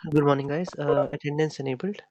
Good morning, guys. Attendance enabled.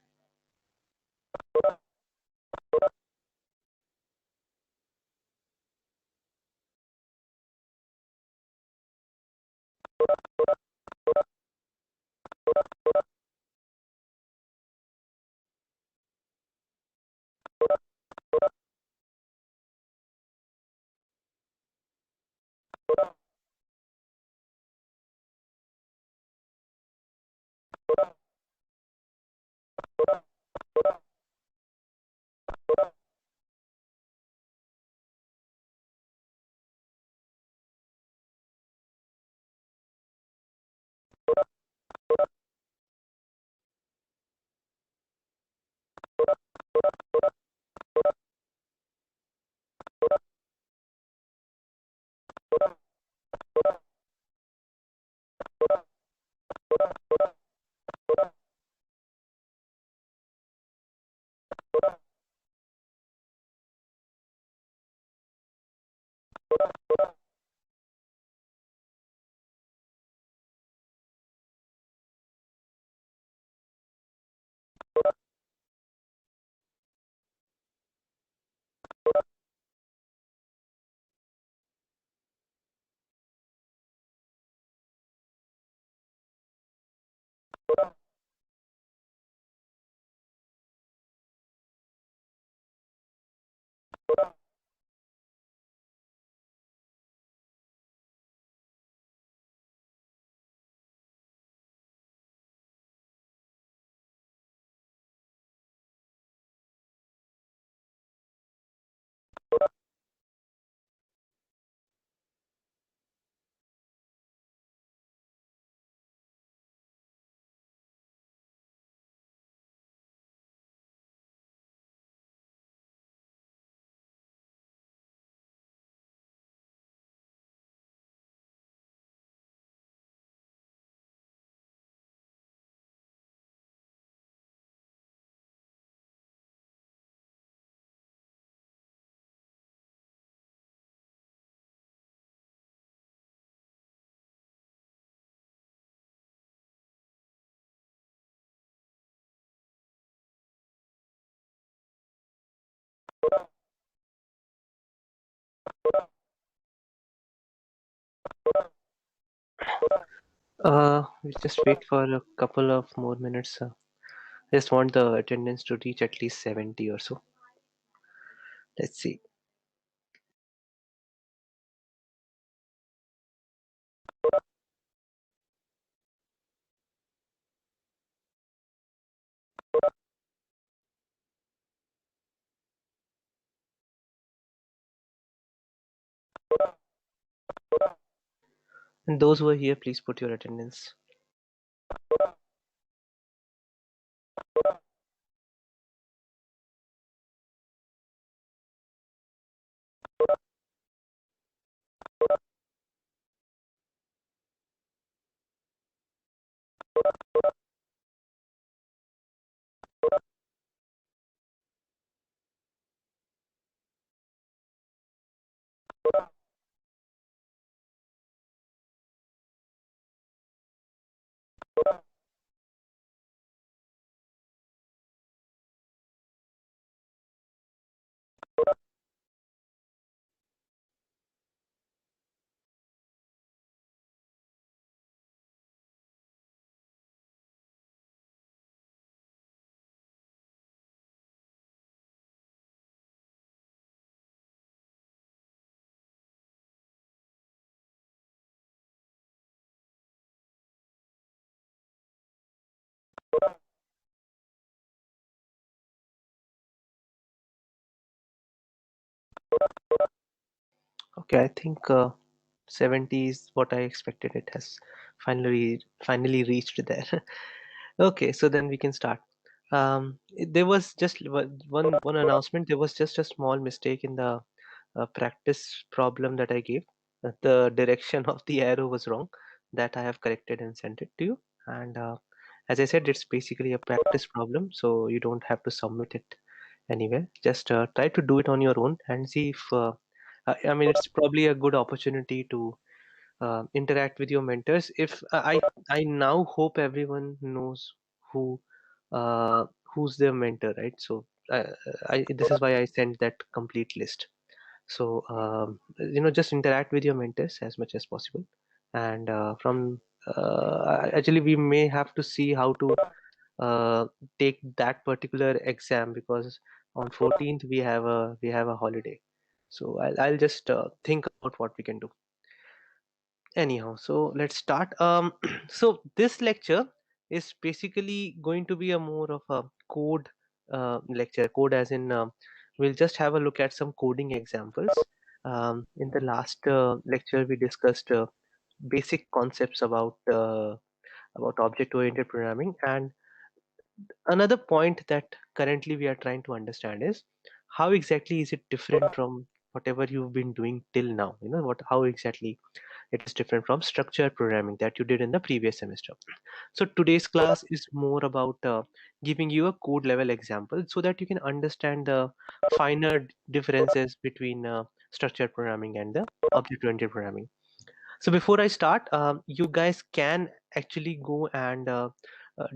We just wait for a couple of more minutes. Just want the attendance to reach at least 70 or so. Let's see. And those who are here, please put your attendance. Okay, I think 70 is what I expected. It has finally reached there. Okay, so then we can start. There was just one announcement. There was just a small mistake in the practice problem that I gave. The direction of the arrow was wrong. That I have corrected and sent it to you. And as I said, it's basically a practice problem, so you don't have to submit it anywhere. Just try to do it on your own and see if. I mean, it's probably a good opportunity to interact with your mentors. If I now hope everyone knows who uh, who's their mentor, right? So this is why I sent that complete list. So just interact with your mentors as much as possible, and from actually we may have to see how to uh, take that particular exam, because on 14th we have a holiday. So I'll just think about what we can do. Anyhow, so let's start. So this lecture is basically going to be a more of a code lecture. Code as in, we'll just have a look at some coding examples. In the last lecture, we discussed basic concepts about object-oriented programming, and another point that currently we are trying to understand is how exactly is it different from whatever you've been doing till now. How exactly it is different from structured programming that you did in the previous semester. So today's class is more about giving you a code level example so that you can understand the finer differences between structured programming and the object oriented programming. So before I start, you guys can actually go and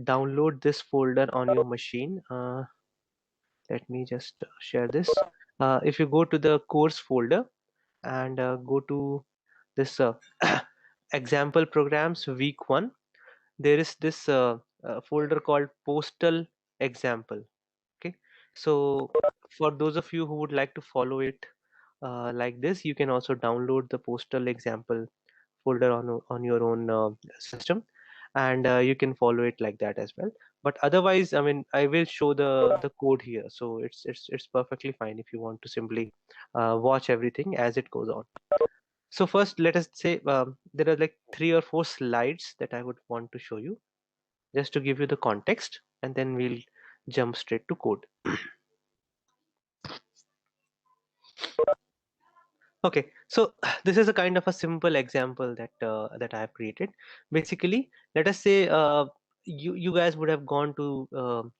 download this folder on your machine. Let me just share this. If you go to the course folder and go to this example programs week 1, there is this folder called postal example. Okay, so for those of you who would like to follow it like this, you can also download the postal example folder on your own system, and you can follow it like that as well. But otherwise, I mean, I will show the code here, so it's perfectly fine if you want to simply watch everything as it goes on. So first, let us say there are like 3 or 4 slides that I would want to show you just to give you the context, and then we'll jump straight to code. Okay, so this is a kind of a simple example that I have created. Basically, let us say you guys would have gone to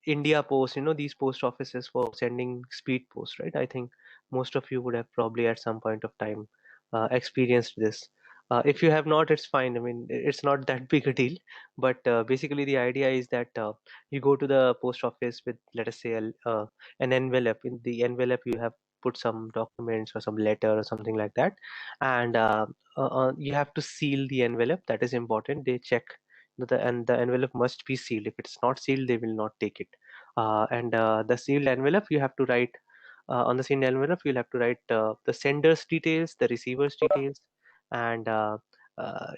India Post, these post offices for sending speed post, right? I think most of you would have probably at some point of time experienced this. If you have not, it's fine. I mean, it's not that big a deal. But basically, the idea is that you go to the post office with, let us say, an envelope. In the envelope, you have put some documents or some letter or something like that, and you have to seal the envelope. That is important. They check and the envelope must be sealed. If it's not sealed, they will not take it. And the sealed envelope, you have to write on the sealed envelope. You'll have to write the sender's details, the receiver's details, and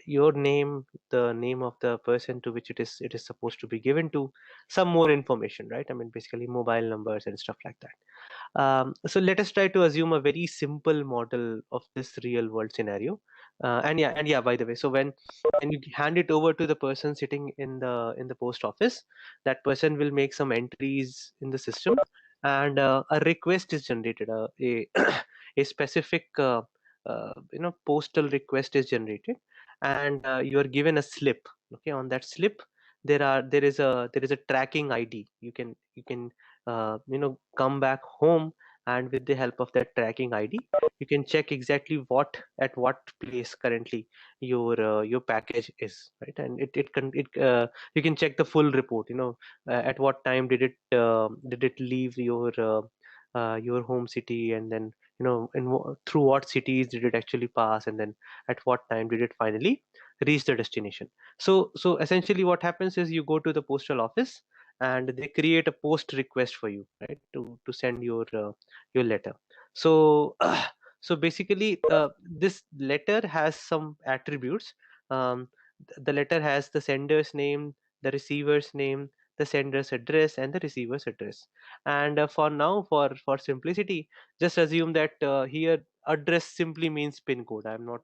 your name, the name of the person to which it is supposed to be given to, some more information, right? I mean, basically mobile numbers and stuff like that. So let us try to assume a very simple model of this real world scenario. And yeah, by the way, so when you hand it over to the person sitting in the post office, that person will make some entries in the system, and a request is generated. A specific postal request is generated, and you are given a slip. Okay, on that slip there is a tracking ID. You can come back home, and with the help of that tracking ID, you can check exactly at what place currently your package is, right? And you can check the full report. At what time did it leave your home city, and then through what cities did it actually pass, and then at what time did it finally reach the destination. So essentially what happens is you go to the postal office, and they create a post request for you, right, to send your letter. So so basically this letter has some attributes. The letter has the sender's name, the receiver's name, the sender's address, and the receiver's address. And for now, for simplicity, just assume that here address simply means pin code. I'm not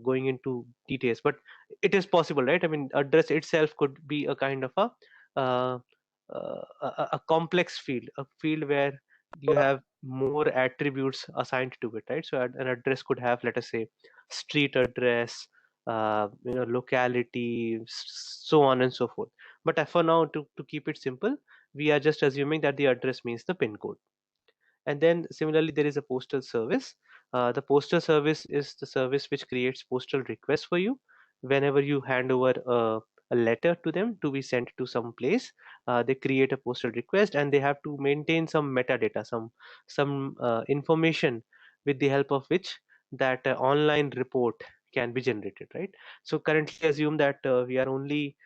going into details, but it is possible, right? I mean, address itself could be a kind of uh, a complex field, a field where you have more attributes assigned to it, right? So an address could have, let us say, street address, locality, so on and so forth. But for now, to keep it simple, we are just assuming that the address means the pin code. And then similarly, there is a postal service. The postal service is the service which creates postal requests for you whenever you hand over a letter to them to be sent to some place. They create a postal request, and they have to maintain some metadata, some information, with the help of which that online report can be generated, right? So currently assume that we are only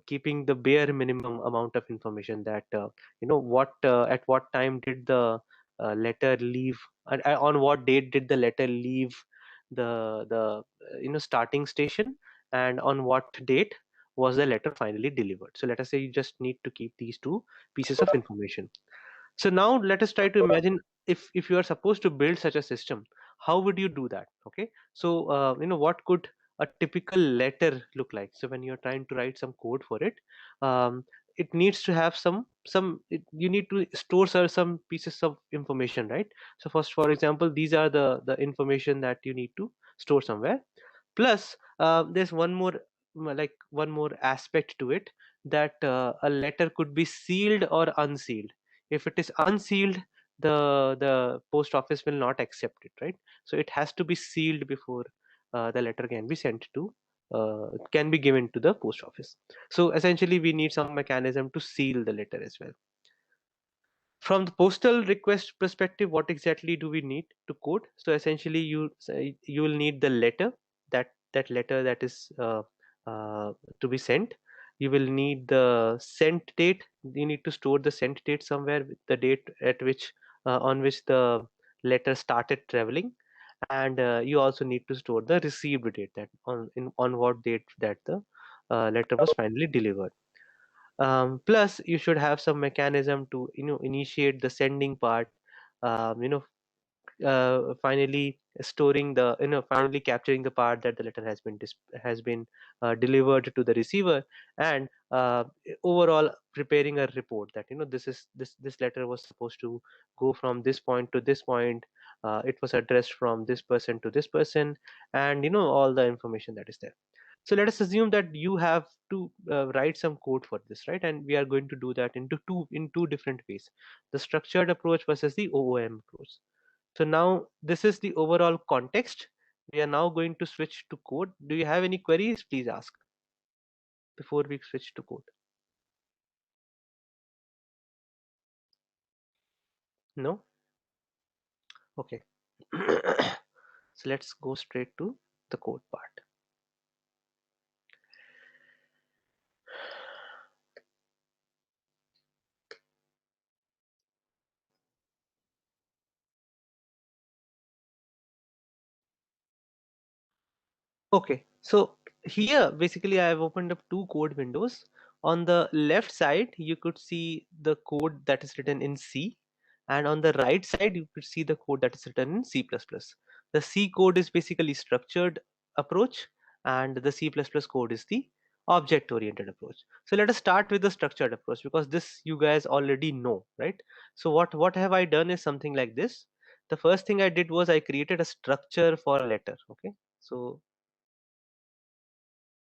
keeping the bare minimum amount of information, that what at what time did the letter leave, on what date did the letter leave the starting station, and on what date was the letter finally delivered. So let us say you just need to keep these two pieces of information. So now let us try to imagine, if you are supposed to build such a system, how would you do that? Okay, so what could a typical letter look like? So when you're trying to write some code for it, it needs to have you need to store some pieces of information, right? So first, for example, these are the information that you need to store somewhere. Plus there's one more aspect to it, that a letter could be sealed or unsealed. If it is unsealed, the post office will not accept it, right? So it has to be sealed before the letter can be sent to can be given to the post office. So essentially we need some mechanism to seal the letter as well. From the postal request perspective, what exactly do we need to code? So essentially you will need the letter, that letter that is to be sent. You will need the sent date. You need to store the sent date somewhere, with the date at which on which the letter started traveling. And you also need to store the received date, that on what date that the letter was finally delivered. Plus you should have some mechanism to initiate the sending part, finally storing the finally capturing the part that the letter has been delivered to the receiver, and overall preparing a report that this letter was supposed to go from this point to this point. It was addressed from this person to this person, and all the information that is there. So let us assume that you have to write some code for this, right? And we are going to do that in two different ways: the structured approach versus the OOM approach. So now this is the overall context. We are now going to switch to code. Do you have any queries? Please ask before we switch to code. No? Okay. So let's go straight to the code part. Okay, so here basically I have opened up two code windows. On the left side, you could see the code that is written in C, and on the right side, you could see the code that is written in C++. The C code is basically structured approach, and the C++ code is the object-oriented approach. So let us start with the structured approach, because this you guys already know, right? So what have I done is something like this. The first thing I did was I created a structure for a letter. Okay, so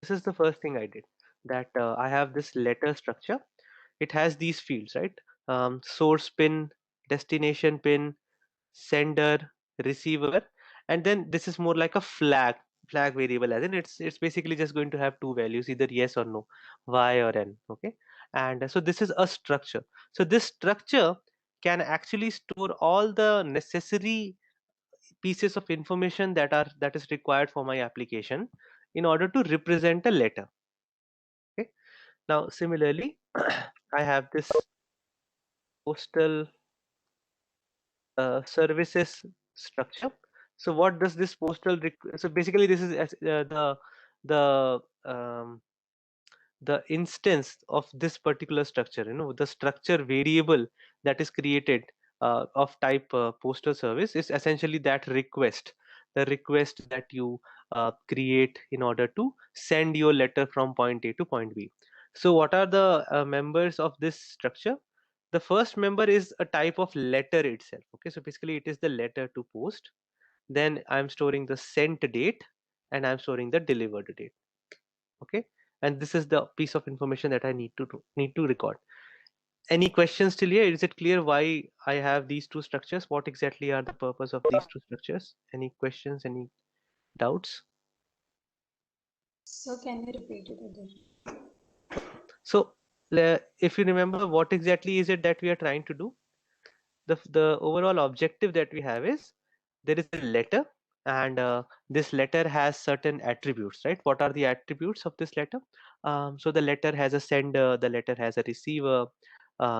this is the first thing I did, that I have this letter structure. It has these fields, right? Source pin, destination pin, sender, receiver, and then this is more like a flag variable, as in it's basically just going to have two values, either yes or no, y or n. Okay, and so this is a structure. So this structure can actually store all the necessary pieces of information that is required for my application in order to represent a letter. Okay, now similarly I have this postal services structure. So what does this so basically this is the the instance of this particular structure, the structure variable that is created of type postal service is essentially that request. the request that you create in order to send your letter from point A to point B. So what are the members of this structure? The first member is a type of letter itself. Okay, so basically it is the letter to post. Then I'm storing the sent date and I'm storing the delivered date. Okay, and this is the piece of information that I need to record. Any questions till here? Is it clear why I have these two structures? What exactly are the purpose of these two structures? Any questions? Any doubts? So can you repeat it again? So if you remember, what exactly is it that we are trying to do? The overall objective that we have is there is a letter, and this letter has certain attributes, right? What are the attributes of this letter? So the letter has a sender, the letter has a receiver,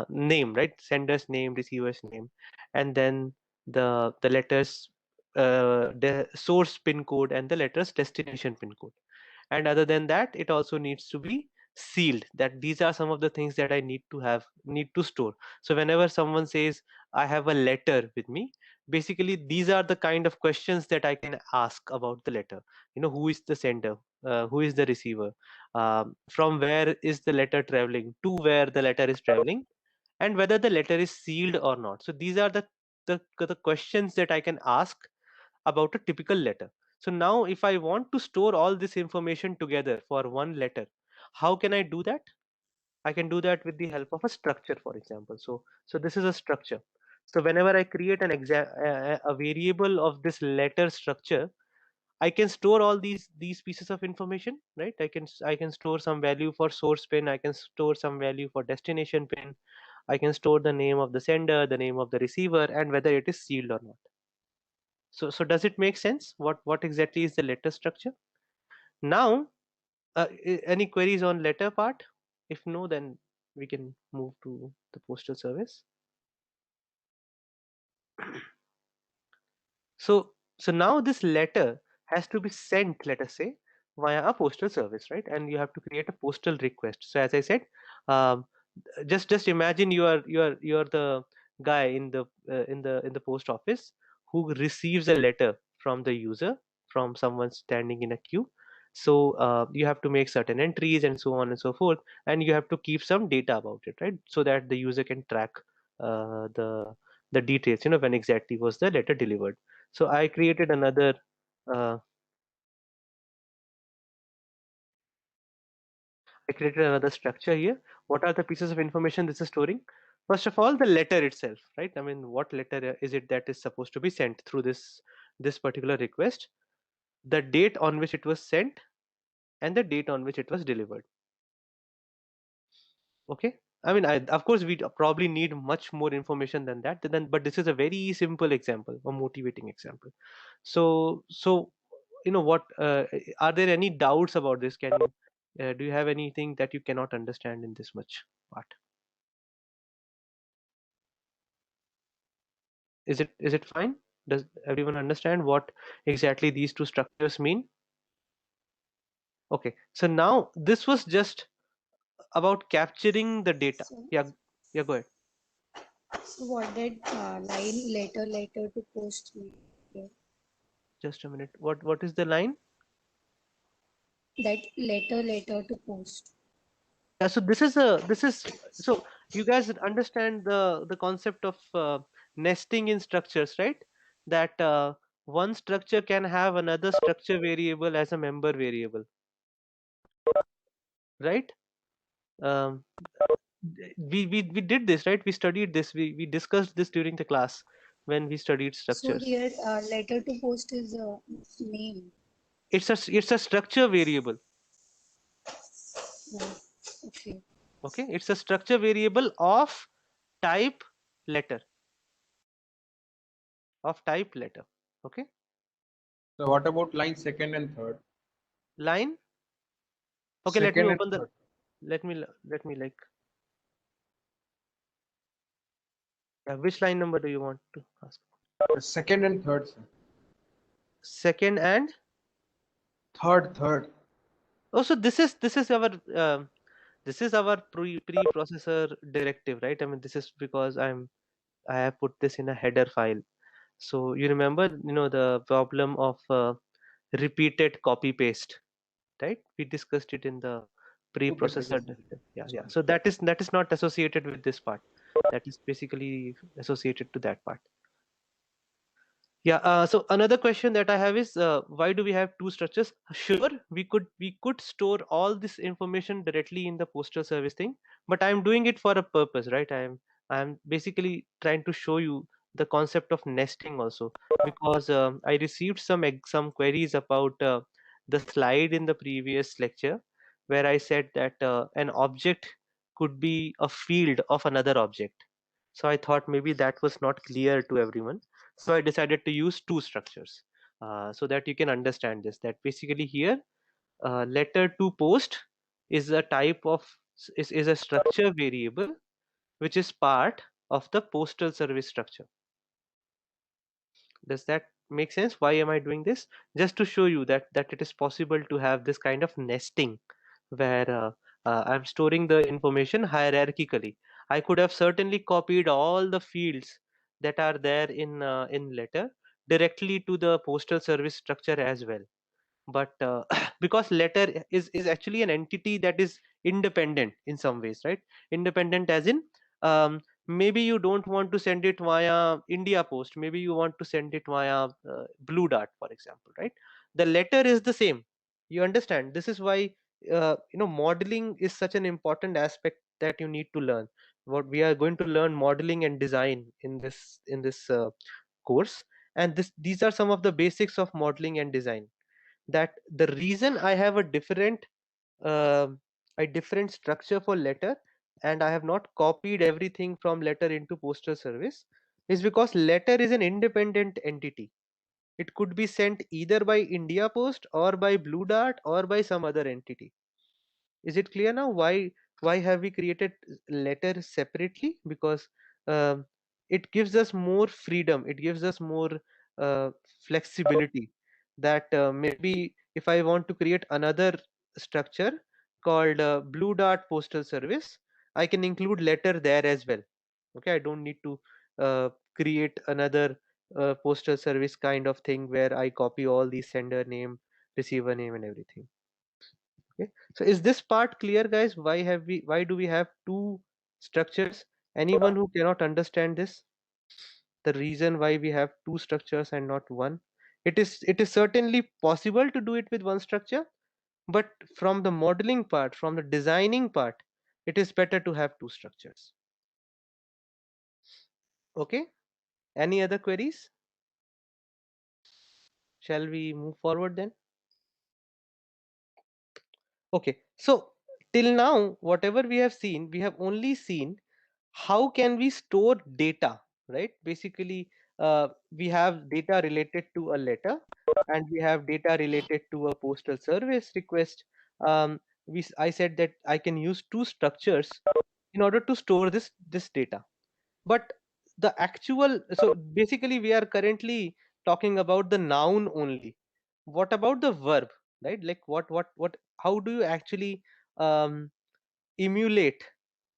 name, right? Sender's name, receiver's name, and then the letters, the source pin code and the letter's destination pin code. And other than that, it also needs to be sealed, that these are some of the things that I need to store. So whenever someone says I have a letter with me, basically these are the kind of questions that I can ask about the letter. Who is the sender, who is the receiver, from where is the letter traveling to, where the letter is traveling, and whether the letter is sealed or not. So these are the questions that I can ask about a typical letter. So now if I want to store all this information together for one letter, how can I do that? I can do that with the help of a structure, for example. So this is a structure. So whenever I create a variable of this letter structure, I can store all these pieces of information, right? I can store some value for source pin, I can store some value for destination pin, I can store the name of the sender, the name of the receiver, and whether it is sealed or not. So does it make sense? What exactly is the letter structure? Now, any queries on letter part? If no, then we can move to the postal service. So now this letter has to be sent, let us say, via a postal service, right? And you have to create a postal request. So as I said, um, just imagine you are the guy in the post office who receives a letter from the user, from someone standing in a queue. So you have to make certain entries and so on and so forth, and you have to keep some data about it, right? So that the user can track the details, when exactly was the letter delivered. So I created another uh, I created another structure here. What are the pieces of information this is storing? First of all, the letter itself, right? I mean, what letter is it that is supposed to be sent through this particular request? The date on which it was sent and the date on which it was delivered. Okay. I mean, of course, we probably need much more information than that. But this is a very simple example, a motivating example. So what? Are there any doubts about this? Do you have anything that you cannot understand in this much part? Is it fine? Does everyone understand what exactly these two structures mean? Okay, so now this was just about capturing the data. So, Yeah, yeah, go ahead. so what did line later to post mean? Just a minute. What is the line? That later to post. Yeah, so this is so you guys understand the concept of nesting in structures, right? That one structure can have another structure variable as a member variable, right? Um, we did this, right? We studied this. We discussed this during the class when we studied So structures. here later to post is a name. It's a structure variable. Oh, okay. Okay, it's a structure variable of type letter, of type letter. Okay, So what about line second and third? line. Okay, let me Second and open the third. let me like which line number do you want to ask? Second and third, sir. Second and Third. also this is our preprocessor directive, right? I mean, this is because I have put this in a header file. So you remember, the problem of repeated copy paste, right? We discussed it in the Okay, sir. preprocessor. Yes, sir. Yeah, yeah. So that is not associated with this part. That is basically associated to that part. Yeah. So another question that I have is, why do we have two structures? Sure, we could store all this information directly in the postal service thing, but I'm doing it for a purpose, right? I'm basically trying to show you the concept of nesting also, because I received some queries about the slide in the previous lecture where I said that an object could be a field of another object. So I thought maybe that was not clear to everyone, so I decided to use two structures so that you can understand this. That basically here, letter to post is a type of is a structure variable which is part of the postal service structure. Does that make sense? Why am I doing this? Just to show you that it is possible to have this kind of nesting where I'm storing the information hierarchically. I could have certainly copied all the fields that are there in letter directly to the postal service structure as well, but because letter is actually an entity that is independent in some ways, right? Independent as in, maybe you don't want to send it via India Post, maybe you want to send it via Blue Dart, for example, right? The letter is the same. You understand? This is why modeling is such an important aspect that you need to learn. What we are going to learn, modeling and design, in this course. And these are some of the basics of modeling and design. That the reason I have um a different structure for letter, and I have not copied everything from letter into postal service, is because letter is an independent entity. It could be sent either by India Post or by Blue Dart or by some other entity. Is it clear now why have we created letter separately? Because um, it gives us more freedom, it gives us more uh, flexibility. That maybe if I want to create another structure called Blue Dart Postal Service, I can include letter there as well. Okay, I don't need to create another postal service kind of thing where I copy all the sender name, receiver name, and everything. Okay, so is this part clear, guys? Why do we have two structures? Anyone who cannot understand this, the reason why we have two structures and not one? It is certainly possible to do it with one structure, but from the modeling part, from the designing part, it is better to have two structures. Okay, any other queries? Shall we move forward then? Okay, so till now, whatever we have seen, we have only seen how can we store data, right? Basically, we have data related to a letter, and we have data related to a postal service request. I said that I can use two structures in order to store this data. But the actual, so basically we are currently talking about the noun only. What about the verb, right? Like what how do you actually um, emulate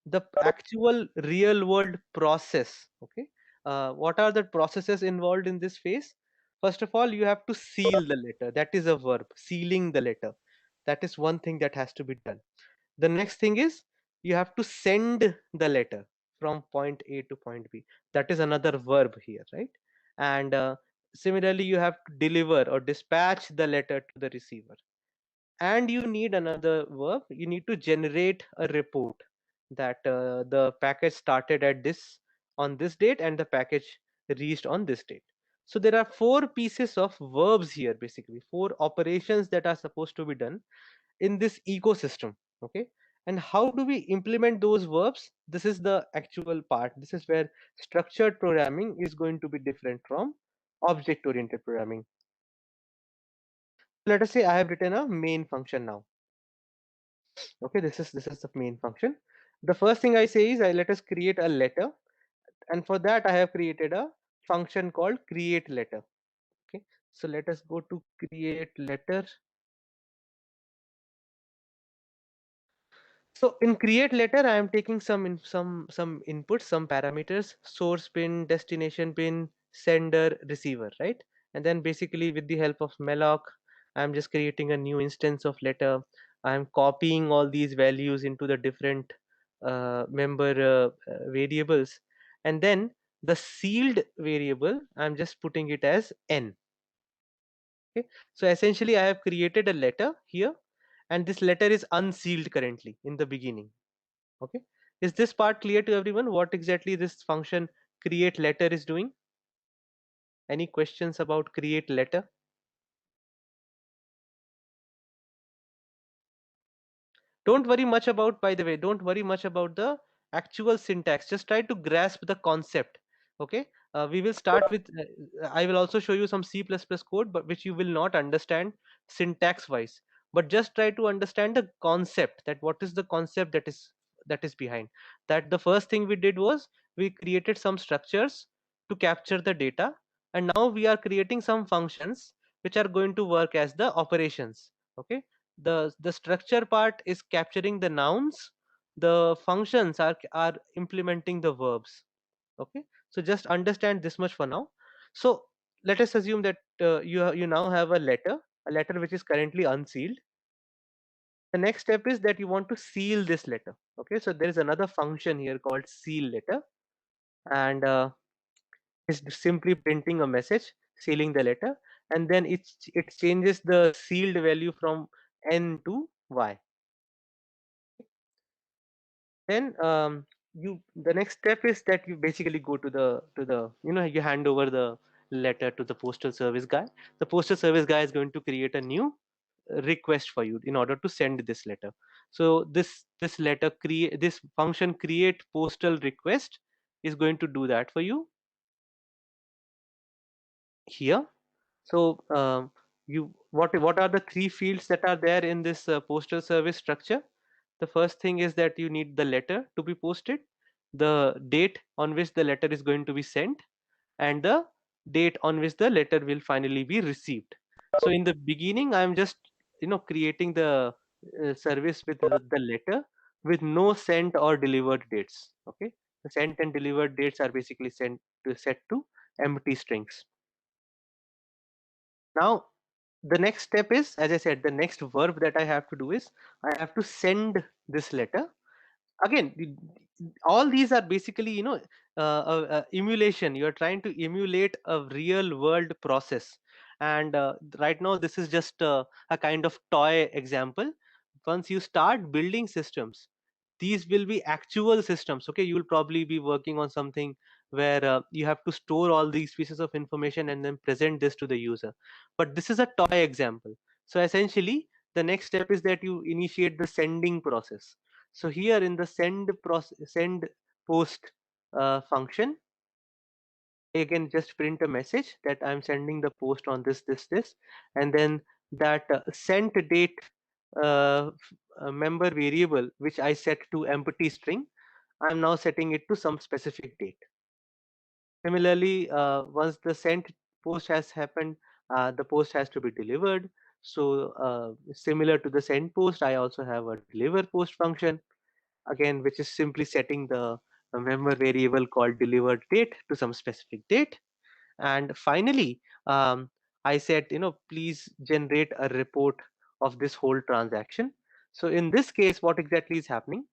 the actual real world process? Okay, what are the processes involved in this phase? First of all, you have to seal the letter. That is a verb, sealing the letter. That is one thing that has to be done. The next thing is you have to send the letter from point A to point B. That is another verb here, right? And similarly, you have to deliver or dispatch the letter to the receiver. And you need another verb. You need to generate a report that the package started at this on this date and the package reached on this date. So there are four pieces of verbs here, basically four operations that are supposed to be done in this ecosystem. Okay, and how do we implement those verbs? This is the actual part. This is where structured programming is going to be different from object oriented programming. Let us say I have written a main function now. Okay, this is the main function. The first thing I say is, let us create a letter, and for that I have created a function called create letter. Okay, so let us go to create letter. So in create letter, I am taking some inputs, some parameters: source pin, destination pin, sender receiver, right? And then basically with the help of malloc, I'm just creating a new instance of letter. I'm copying all these values into the different member variables, and then the sealed variable, I'm just putting it as n. Okay, so essentially I have created a letter here, and this letter is unsealed currently in the beginning. Okay, is this part clear to everyone, what exactly this function create letter is doing? Any questions about create letter? Don't worry much about, by the way, don't worry much about the actual syntax, just try to grasp the concept. Okay, we will start with I will also show you some C++ code, but which you will not understand syntax wise, but just try to understand the concept, that what is the concept that is behind that. The first thing we did was we created some structures to capture the data, and now we are creating some functions which are going to work as the operations. Okay, the structure part is capturing the nouns, the functions are implementing the verbs. Okay, so just understand this much for now. So let us assume that you now have a letter which is currently unsealed. The next step is that you want to seal this letter. Okay, so there is another function here called seal letter, and it's simply printing a message sealing the letter, and then it changes the sealed value from n to y. Then you the next step is that you basically go to the you hand over the letter to the postal service guy. The postal service guy is going to create a new request for you in order to send this letter. So this function create postal request is going to do that for you here. So what are the three fields that are there in this postal service structure? The first thing is that you need the letter to be posted, the date on which the letter is going to be sent, and the date on which the letter will finally be received. So in the beginning, I'm just creating the service with the letter with no sent or delivered dates. Okay, the sent and delivered dates are basically set to empty strings. Now the next step is, as I said, the next verb that I have to do is I have to send this letter. Again, all these are basically emulation. You are trying to emulate a real world process, and right now this is just a kind of toy example. Once you start building systems, these will be actual systems. Okay, you will probably be working on something where you have to store all these pieces of information and then present this to the user, but this is a toy example. So essentially the next step is that you initiate the sending process. So here in the send post function, I can just print a message that I'm sending the post on this, and then that sent date member variable which I set to empty string, I'm now setting it to some specific date. Similarly, once the sent post has happened, the post has to be delivered. So similar to the send post, I also have a deliver post function, again, which is simply setting the member variable called delivered date to some specific date. And finally, I said, please generate a report of this whole transaction. So in this case, what exactly is happening?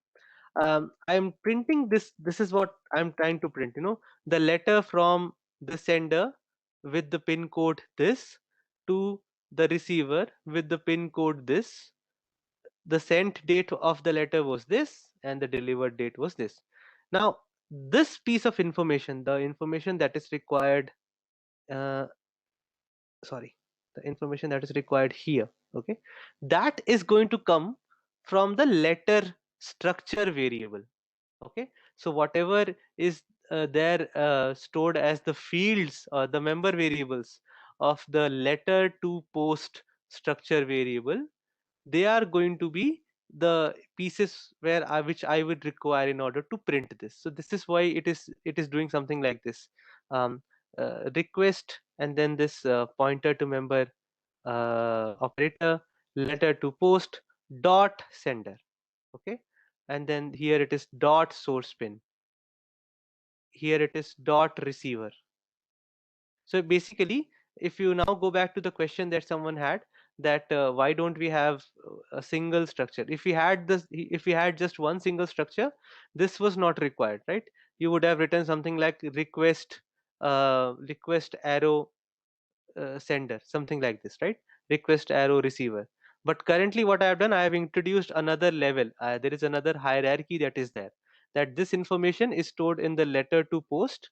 I'm printing this. This is what I'm trying to print. The letter from the sender with the pin code this to the receiver with the pin code this. The sent date of the letter was this, and the delivered date was this. Now, this piece of information, the information that is required, uh, sorry, the information that is required here, okay, that is going to come from the letter structure variable. Okay, so whatever is there stored as the fields or the member variables of the letter to post structure variable, they are going to be the pieces which I would require in order to print this. So this is why it is doing something like this, um, request and then this pointer to member operator, letter to post dot sender. Okay, and then here it is dot source pin, here it is dot receiver. So basically, if you now go back to the question that someone had, that why don't we have a single structure? If we had this, if we had just one single structure, this was not required, right? You would have written something like request arrow sender, something like this, right? Request arrow receiver. But currently what I have done, I have introduced another level. There is another hierarchy that is there, that this information is stored in the letter to post,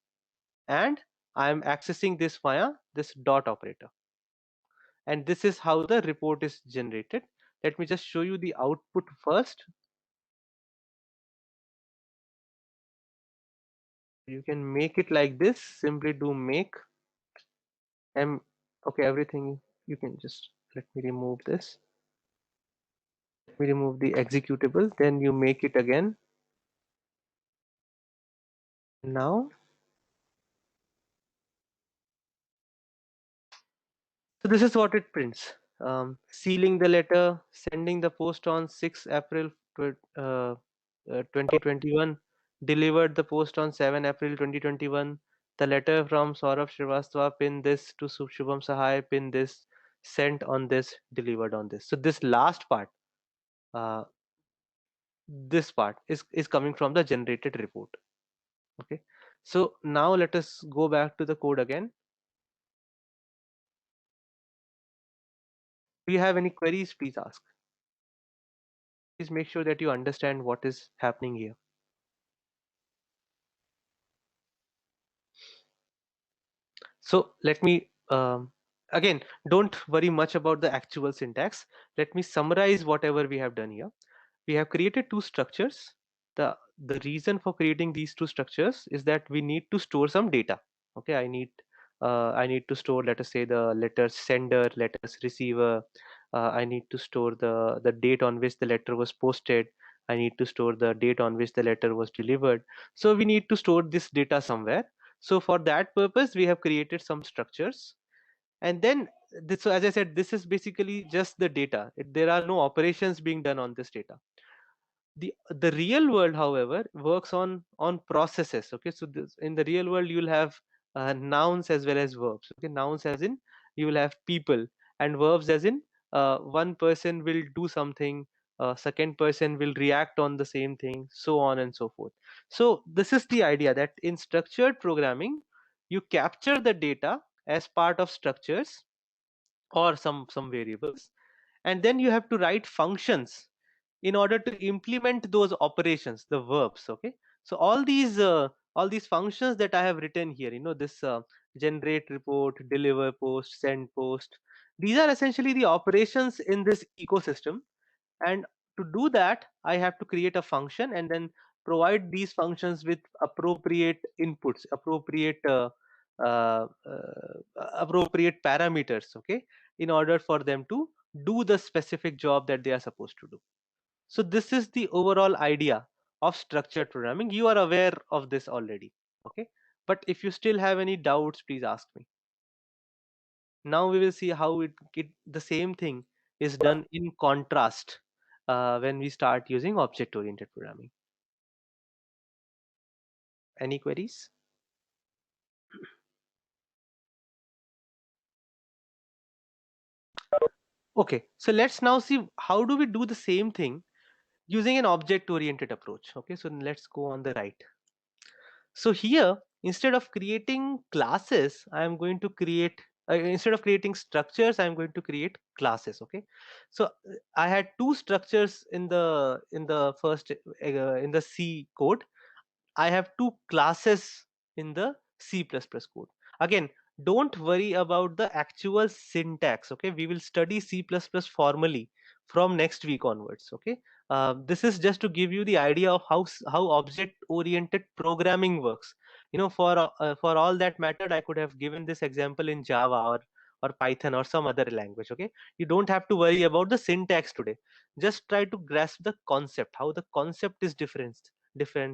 and I am accessing this via this dot operator. And this is how the report is generated. Let me just show you the output first. You can make it like this. Simply do make m. Okay, everything you can just, let me remove this. Let me remove the executable. Then you make it again. Now, so this is what it prints. Sealing the letter, sending the post on 6 April 2021, delivered the post on 7 April 2021. The letter from Saurabh Srivastava, pin this to Shubham Sahai, pin this, sent on this, delivered on this. So this last part, uh, this part is coming from the generated report. Okay. So now let us go back to the code again. Do you have any queries? Please ask. Please make sure that you understand what is happening here. So let me again, don't worry much about the actual syntax. Let me summarize whatever we have done here. We have created two structures. The reason for creating these two structures is that we need to store some data. Okay, I need to store, let us say, the letter sender, letters receiver. I need to store the date on which the letter was posted. I need to store the date on which the letter was delivered. So we need to store this data somewhere. So for that purpose, we have created some structures. And then this, so as I said, this is basically just the data. There are no operations being done on this data. The real world, however, works on processes. Okay, so this, in the real world, you'll have nouns as well as verbs. Okay, nouns as in you will have people, and verbs as in one person will do something, second person will react on the same thing, so on and so forth. So this is the idea, that in structured programming, you capture the data as part of structures or some variables, and then you have to write functions in order to implement those operations, the verbs. Okay, so all these functions that I have written here, this generate report, deliver post, send post, these are essentially the operations in this ecosystem. And to do that, I have to create a function and then provide these functions with appropriate inputs, uh, appropriate parameters, okay, in order for them to do the specific job that they are supposed to do. So this is the overall idea of structured programming. You are aware of this already. Okay, but if you still have any doubts, please ask me. Now we will see how the same thing is done in contrast when we start using object oriented programming. Any queries? Okay, so let's now see how do we do the same thing using an object oriented approach. Okay, so let's go on the right. So here, instead of creating classes, I am going to create, instead of creating structures, I am going to create classes. Okay, so I had two structures in the first in the C code. I have two classes in the C++ code. Again, don't worry about the actual syntax. Okay, we will study C++ formally from next week onwards. Okay, this is just to give you the idea of how object oriented programming works. For all that mattered, I could have given this example in Java or Python or some other language. Okay, you don't have to worry about the syntax today. Just try to grasp the concept, how the concept is different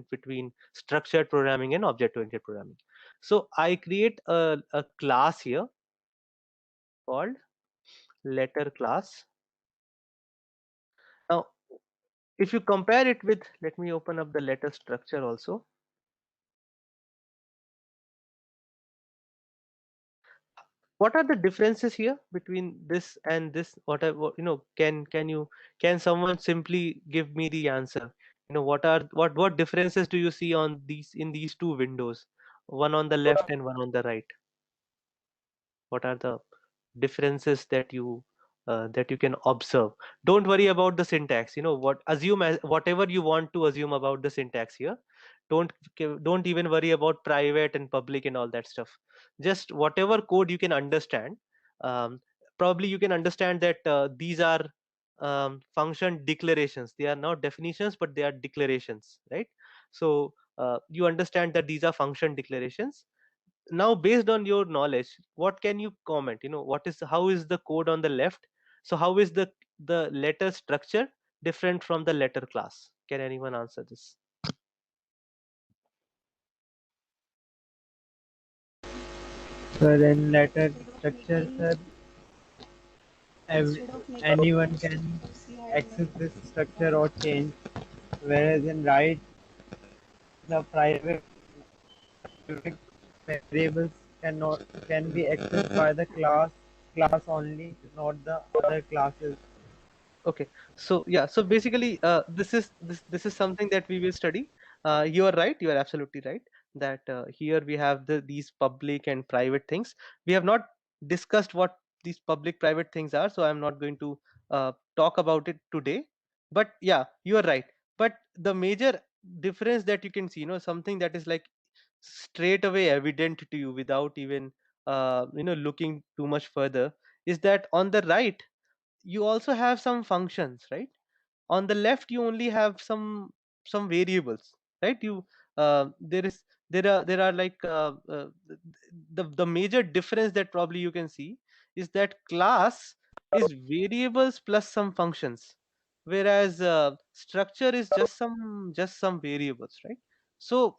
between structured programming and object oriented programming. So I create a class here called letter class. Now if you compare it with, let me open up the letter structure also. what are the differences here between this and this? Whatever, can someone simply give me the answer? What differences do you see on these two windows, one on the left and one on the right? What are the differences that you can observe? Don't worry about the syntax. Assume as whatever you want to assume about the syntax here. Don't even worry about private and public and all that stuff. Just whatever code you can understand. um, Probably you can understand that these are function declarations. They are not definitions, but they are declarations, right? So you understand that these are function declarations. Now, based on your knowledge, what can you comment? How is the code on the left? So how is the letter structure different from the letter class? Can anyone answer this? So in letter structure, sir, Instead of making anyone post, can we had access this structure or change, whereas in right, the private variables can be accessed by the class only, not the other classes. Okay, so yeah, so basically, this is something that we will study. You are right. You are absolutely right that here we have these public and private things. We have not discussed what these public private things are, so I'm not going to talk about it today. But yeah, you are right. But the major difference that you can see, something that is like straight away evident to you without even looking too much further, is that on the right you also have some functions, right? On the left you only have some variables, right? There are like the major difference that probably you can see is that class is variables plus some functions, whereas structure is just some variables, right? So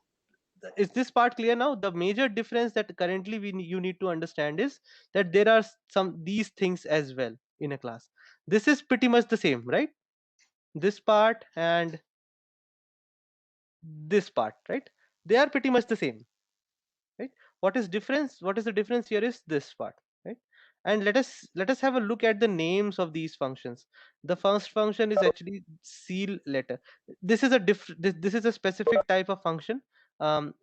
is this part clear now? The major difference that currently you need to understand is that there are some these things as well in a class. This is pretty much the same, right? This part and this part, right? They are pretty much the same, right? What is the difference here is this part, right? And let us have a look at the names of these functions. The first function is actually seal letter. This is a specific type of function.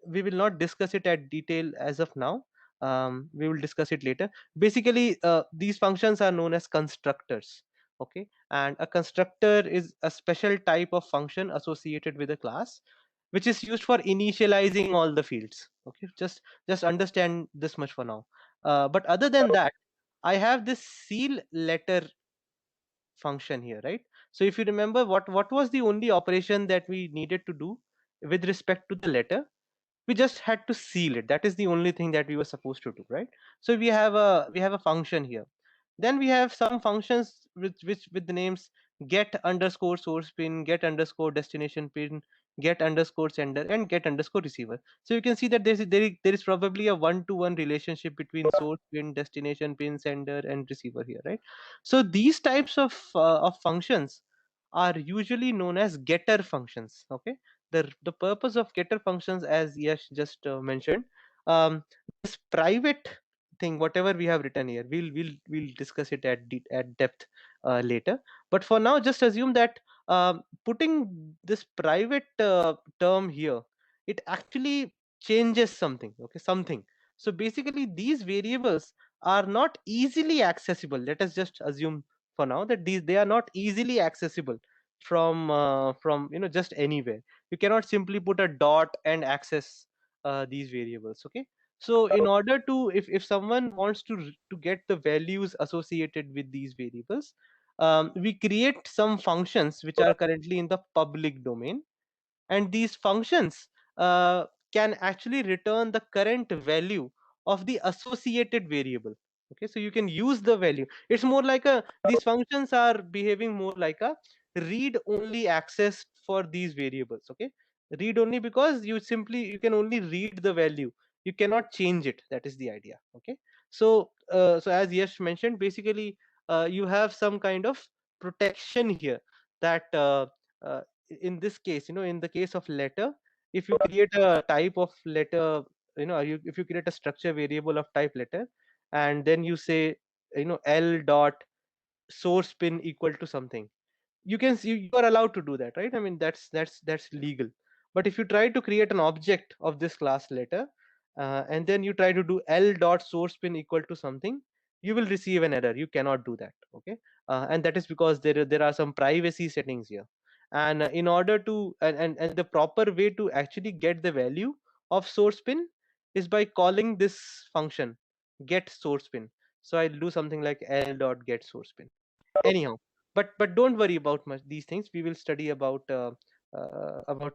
We will not discuss it at detail as of now. We will discuss it later. Basically, these functions are known as constructors. Okay, and a constructor is a special type of function associated with a class, which is used for initializing all the fields. Okay, just understand this much for now. But other than that, I have this seal letter function here, right? So if you remember, what was the only operation that we needed to do with respect to the letter? We just had to seal it. That is the only thing that we were supposed to do, right? So we have a function here. Then we have some functions with the names get underscore source pin, get underscore destination pin, get underscore sender, and get underscore receiver. So you can see that there is probably a one-to-one relationship between source pin, destination pin, sender, and receiver here, right? So these types of functions are usually known as getter functions. Okay, the purpose of getter functions, as Yash just mentioned, this private thing, whatever we have written here, we'll discuss it at depth later. But for now, just assume that putting this private term here, it actually changes something. Okay, something. So basically, these variables are not easily accessible. Let us just assume for now that they are not easily accessible from just anywhere. You cannot simply put a dot and access these variables. Okay, so in order to, if someone wants to get the values associated with these variables, we create some functions which are currently in the public domain, and these functions can actually return the current value of the associated variable. Okay, so you can use the value. It's more like a these functions are behaving more like a read only access for these variables. Okay, read only because you can only read the value, you cannot change it. That is the idea. Okay, so as Yash mentioned, basically you have some kind of protection here that uh, in this case, in the case of letter, if you create a type of letter, if you create a structure variable of type letter, and then you say, L dot source pin equal to something. You are allowed to do that, right? I mean, that's legal. But if you try to create an object of this class later, and then you try to do L dot source pin equal to something, you will receive an error. You cannot do that. Okay. And that is because there are some privacy settings here. And in order to and the proper way to actually get the value of source pin is by calling this function get source pin. So I'll do something like L dot get source pin. Anyhow, but don't worry about much these things. We will study about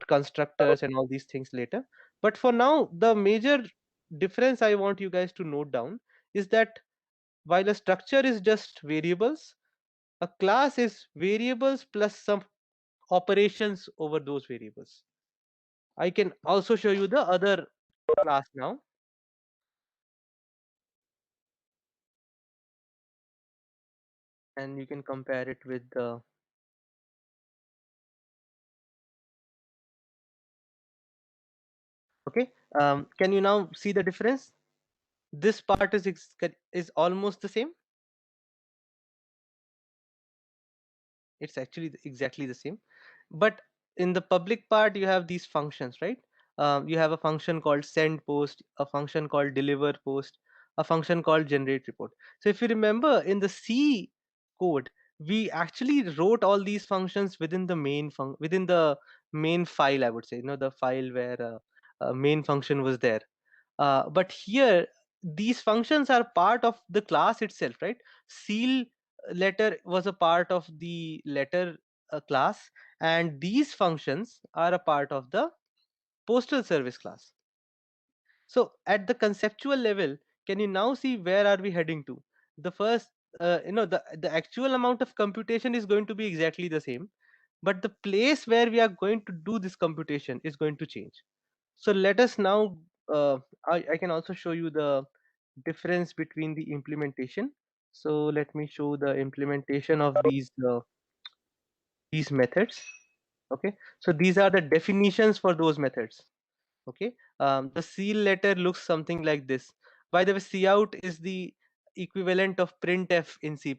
constructors and all these things later. But for now, the major difference I want you guys to note down is that while a structure is just variables, a class is variables plus some operations over those variables. I can also show you the other class now, and you can compare it with the. Okay, can you now see the difference? This part is almost the same. It's actually exactly the same, but in the public part you have these functions, right? You have a function called send post, a function called deliver post, a function called generate report. So if you remember, in the C code, we actually wrote all these functions within the within the main file, I would say, the file where main function was there. But here these functions are part of the class itself, right? Seal letter was a part of the letter class, and these functions are a part of the postal service class. So at the conceptual level, can you now see where are we heading to? The first, the actual amount of computation is going to be exactly the same, but the place where we are going to do this computation is going to change. So let us now, I can also show you the difference between the implementation. So let me show the implementation of these methods. Okay, so these are the definitions for those methods. Okay, the seal letter looks something like this. By the way, cout is the equivalent of printf in C++.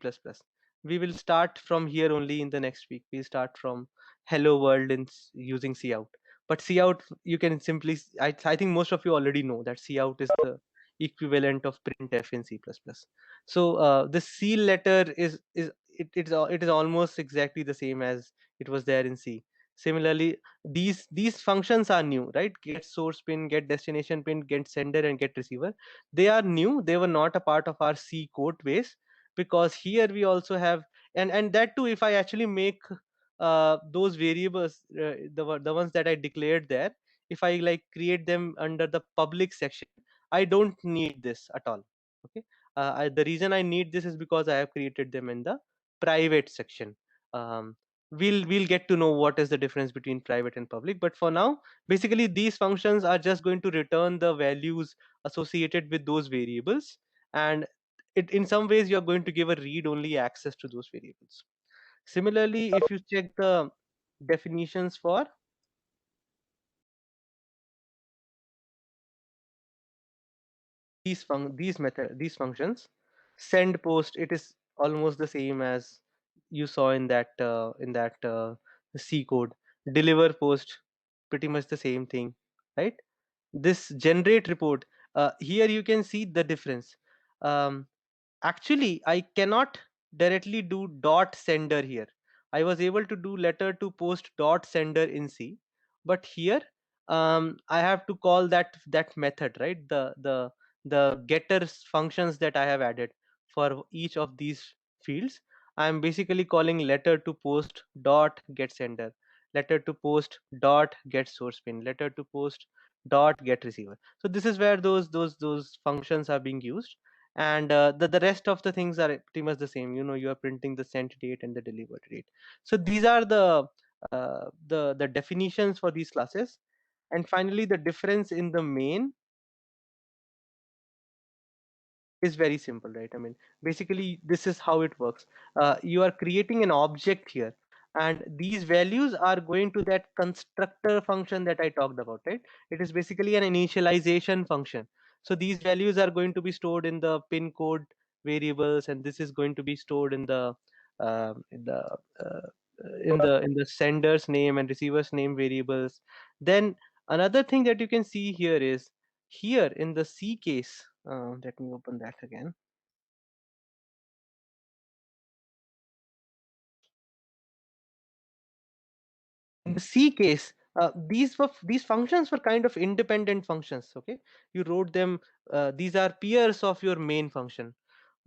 We will start from here only in the next week. We start from hello world using cout. But cout, you can simply, I think most of you already know that cout is the equivalent of printf in C++. So the seal letter it is almost exactly the same as it was there in C. Similarly, these functions are new, right? Get source pin, get destination pin, get sender, and get receiver. They are new. They were not a part of our C code base, because here we also have, and that too, if I actually make those variables, the ones that I declared there, if I like create them under the public section, I don't need this at all. Okay, the reason I need this is because I have created them in the private section. um, we'll get to know what is the difference between private and public, but for now, basically these functions are just going to return the values associated with those variables, and in some ways you are going to give a read only access to those variables. Similarly, if you check the definitions for these functions, send post, it is almost the same as you saw in that C code. Deliver post, pretty much the same thing, right? This generate report, here you can see the difference. um, Actually, I cannot directly do dot sender here. I was able to do letter to post dot sender in C, but here I have to call that method, right? The getters functions that I have added for each of these fields. I am basically calling letter to post dot get sender, letter to post dot get source pin, letter to post dot get receiver. So this is where those functions are being used, and the rest of the things are pretty much the same. You are printing the sent date and the delivered date. So these are the definitions for these classes. And finally, the difference in the main is very simple, right? I mean, basically this is how it works. You are creating an object here, and these values are going to that constructor function that I talked about, right? It is basically an initialization function. So these values are going to be stored in the pin code variables, and this is going to be stored in the uh, in the uh, in the sender's name and receiver's name variables. Then another thing that you can see here is here in the C case. Let me open that again. In the C case, these functions were kind of independent functions. Okay, you wrote them. These are peers of your main function.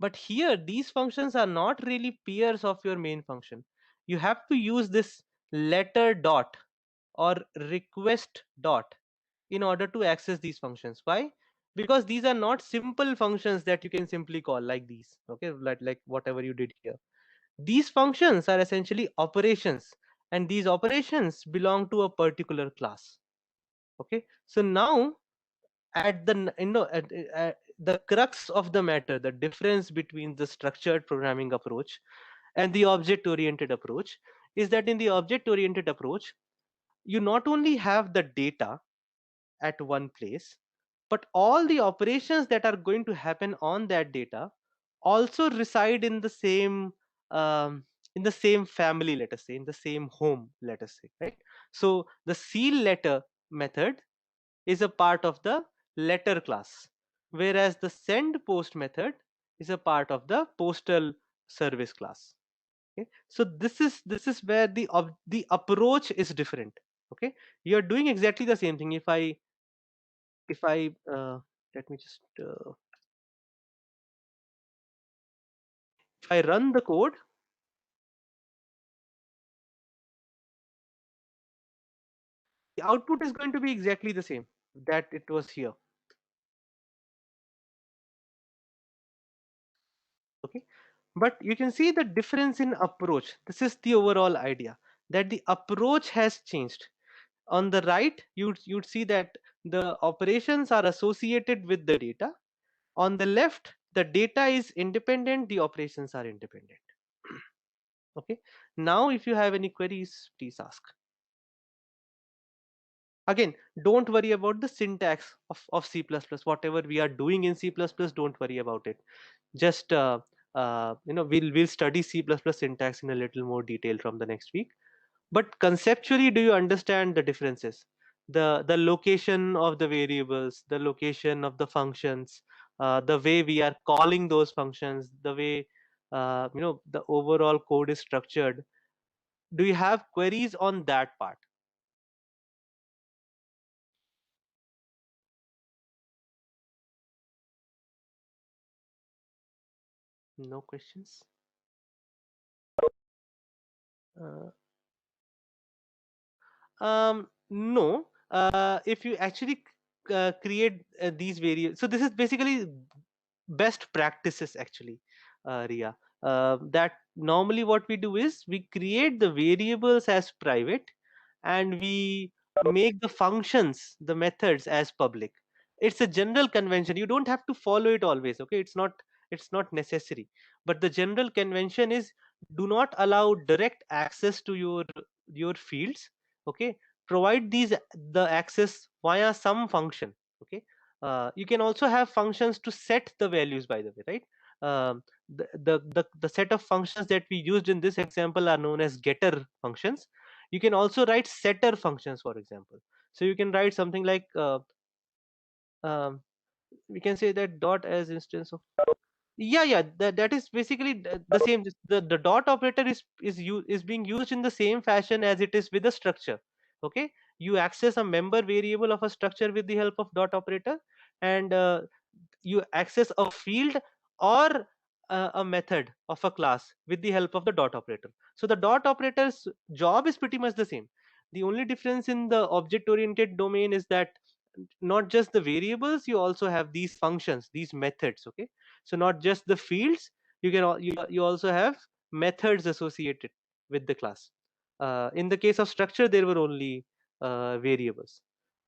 But here, these functions are not really peers of your main function. You have to use this letter dot or request dot in order to access these functions. Why? Because these are not simple functions that you can simply call like these. Okay, like whatever you did here. These functions are essentially operations, and these operations belong to a particular class. Okay, so now at the the crux of the matter, the difference between the structured programming approach and the object oriented approach is that in the object oriented approach, you not only have the data at one place, but all the operations that are going to happen on that data also reside um, in the same family, let us say, in the same home, let us say, right? So the seal letter method is a part of the letter class, whereas the send post method is a part of the postal service class. Okay, so this is where the approach is different. Okay, you're doing exactly the same thing. If I let me just if I run the code, the output is going to be exactly the same that it was here. Okay, but you can see the difference in approach. This is the overall idea, that the approach has changed. On the right, you'd see that the operations are associated with the data. On the left, the data is independent, the operations are independent. Okay, now if you have any queries, please ask. Again, don't worry about the syntax of C++. Whatever we are doing in C++, don't worry about it. Just we'll study C++ syntax in a little more detail from the next week. But conceptually, do you understand the differences? The location of the variables, the location of the functions, the way we are calling those functions, the way the overall code is structured. Do you have queries on that part? No questions? Uh, no. If you actually create these variables, so this is basically best practices actually, Ria. That normally what we do is we create the variables as private, and we make the functions, the methods, as public. It's a general convention. You don't have to follow it always. Okay, it's not necessary. But the general convention is, do not allow direct access to your fields. Okay, provide the access via some function. Okay, you can also have functions to set the values, by the way, right? The set of functions that we used in this example are known as getter functions. You can also write setter functions, for example. So you can write something like um, we can say that dot as instance of, yeah, that is basically the same. The dot operator is being used in the same fashion as it is with the structure. Okay, you access a member variable of a structure with the help of dot operator, and you access a field or a method of a class with the help of the dot operator. So the dot operator's job is pretty much the same. The only difference in the object oriented domain is that not just the variables, you also have these functions, these methods. Okay, so not just the fields, you also have methods associated with the class. In the case of structure, there were only variables.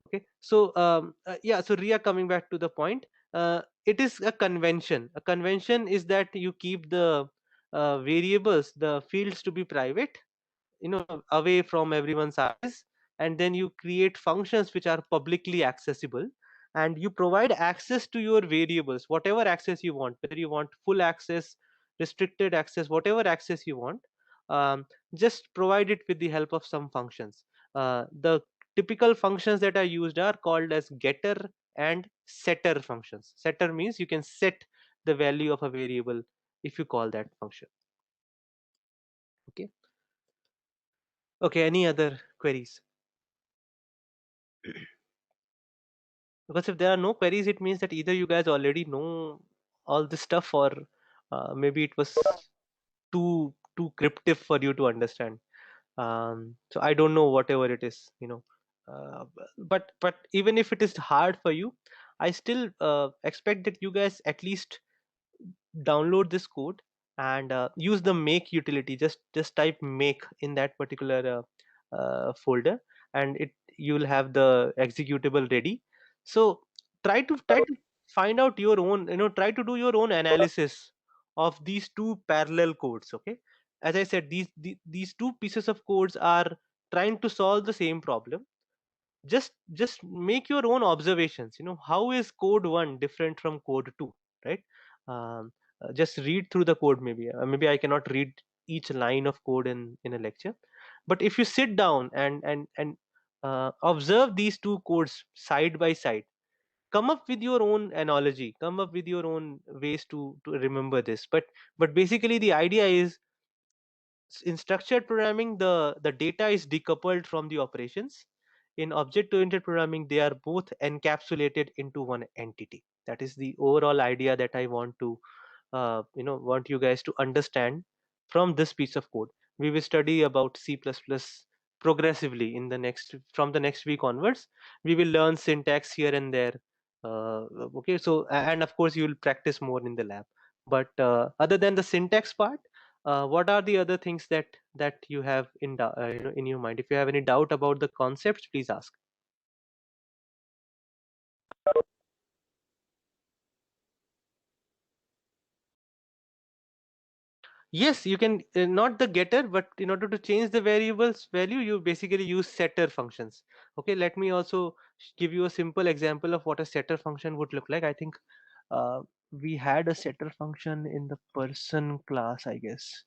Okay, so yeah, so Ria, coming back to the point, it is a convention. A convention is that you keep the variables, the fields, to be private, away from everyone's eyes, and then you create functions which are publicly accessible. and you provide access to your variables, whatever access you want, whether you want full access, restricted access, whatever access you want. Just provide it with the help of some functions. The typical functions that are used are called as getter and setter functions. Setter means you can set the value of a variable if you call that function. Okay. Okay, any other queries? Because if there are no queries, it means that either you guys already know all this stuff, or maybe it was too cryptic for you to understand. So I don't know, whatever it is, but even if it is hard for you, I still expect that you guys at least download this code and use the make utility. Just type make in that particular folder, and it you will have the executable ready. So try to find out your own, try to do your own analysis of these two parallel codes. Okay, as I said, these two pieces of codes are trying to solve the same problem. Just make your own observations. How is code 1 different from code 2, right? Just read through the code. Maybe I cannot read each line of code in a lecture, but if you sit down and observe these two codes side by side, come up with your own analogy, come up with your own ways to remember this. But basically the idea is, in structured programming, the data is decoupled from the operations. In object oriented programming, they are both encapsulated into one entity. That is the overall idea that I want you guys to understand from this piece of code. We will study about C++ progressively in the next from the next week onwards. We will learn syntax here and there. Okay, so and of course you will practice more in the lab. But other than the syntax part, what are the other things that you have in your mind? If you have any doubt about the concepts, please ask. Yes, you can, not the getter, but in order to change the variable's value, you basically use setter functions. Okay, let me also give you a simple example of what a setter function would look like. I think we had a setter function in the person class, I guess.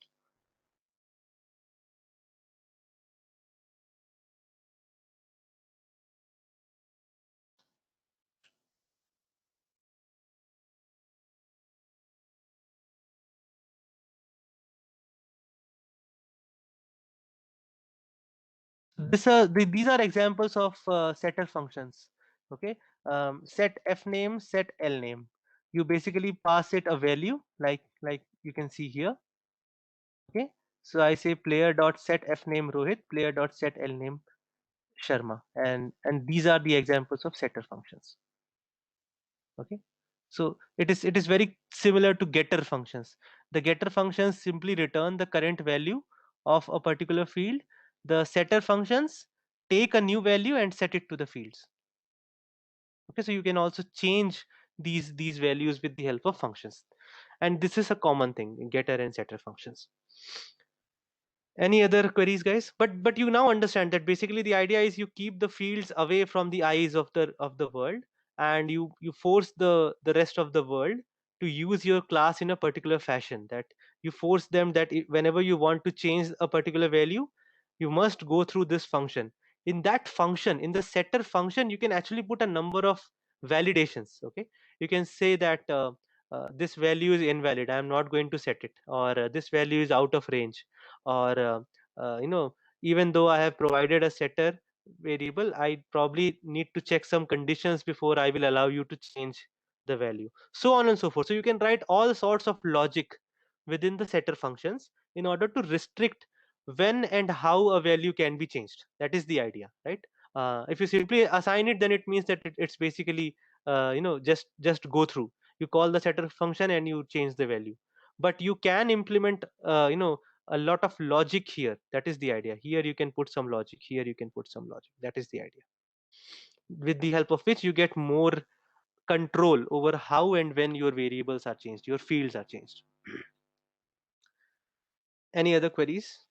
These are examples of setter functions. Okay, set f name, set l name. You basically pass it a value, like you can see here. Okay, so I say player dot set f name Rohit, player dot set l name Sharma, and these are the examples of setter functions. Okay, so it is very similar to getter functions. The getter functions simply return the current value of a particular field. The setter functions take a new value and set it to the fields. Okay, so you can also change these values with the help of functions, and this is a common thing in getter and setter functions. Any other queries, guys? But you now understand that basically the idea is you keep the fields away from the eyes of the world, and you force the rest of the world to use your class in a particular fashion. That you force them that whenever you want to change a particular value, you must go through this function. In that function, in the setter function, you can actually put a number of validations. Okay, you can say that this value is invalid, I am not going to set it, or this value is out of range, or even though I have provided a setter variable, I probably need to check some conditions before I will allow you to change the value, so on and so forth. So you can write all sorts of logic within the setter functions in order to restrict when and how a value can be changed. That is the idea, right? If you simply assign it, then it means that it's basically just go through. You call the setter function and you change the value, but you can implement a lot of logic here. That is the idea. Here you can put some logic, here you can put some logic. That is the idea, with the help of which you get more control over how and when your variables are changed, your fields are changed. Any other queries?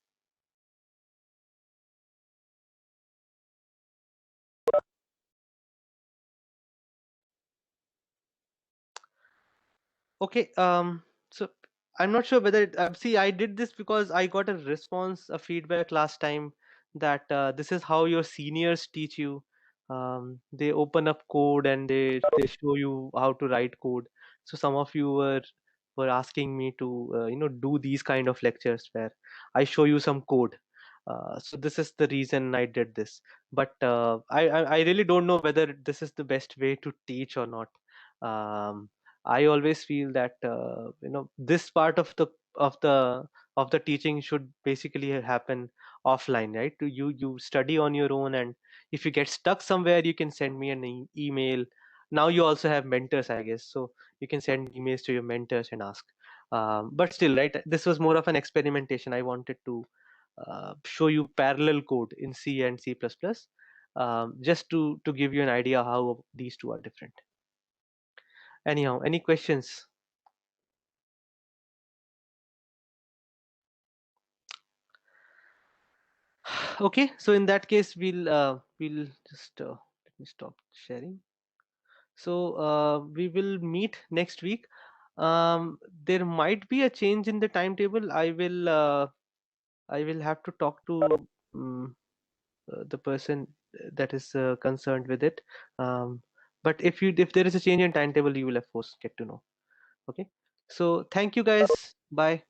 Okay. So I'm not sure whether see, I did this because I got a response, a feedback last time that this is how your seniors teach you. They open up code and they show you how to write code. So some of you were asking me to do these kind of lectures where I show you some code. So this is the reason I did this. But I really don't know whether this is the best way to teach or not. Um, I always feel that this part of the of the teaching should basically happen offline, right? You study on your own, and if you get stuck somewhere, you can send me an email. Now you also have mentors, I guess, so you can send emails to your mentors and ask. But still, right? This was more of an experimentation. I wanted to show you parallel code in C and C++, just to give you an idea how these two are different. Anyhow, any questions? Okay, so in that case, we'll just let me stop sharing. So we will meet next week. There might be a change in the timetable. I will have to talk to um, the person that is concerned with it. Um, but if there is a change in timetable, you will of course get to know. Okay. So thank you guys. Bye.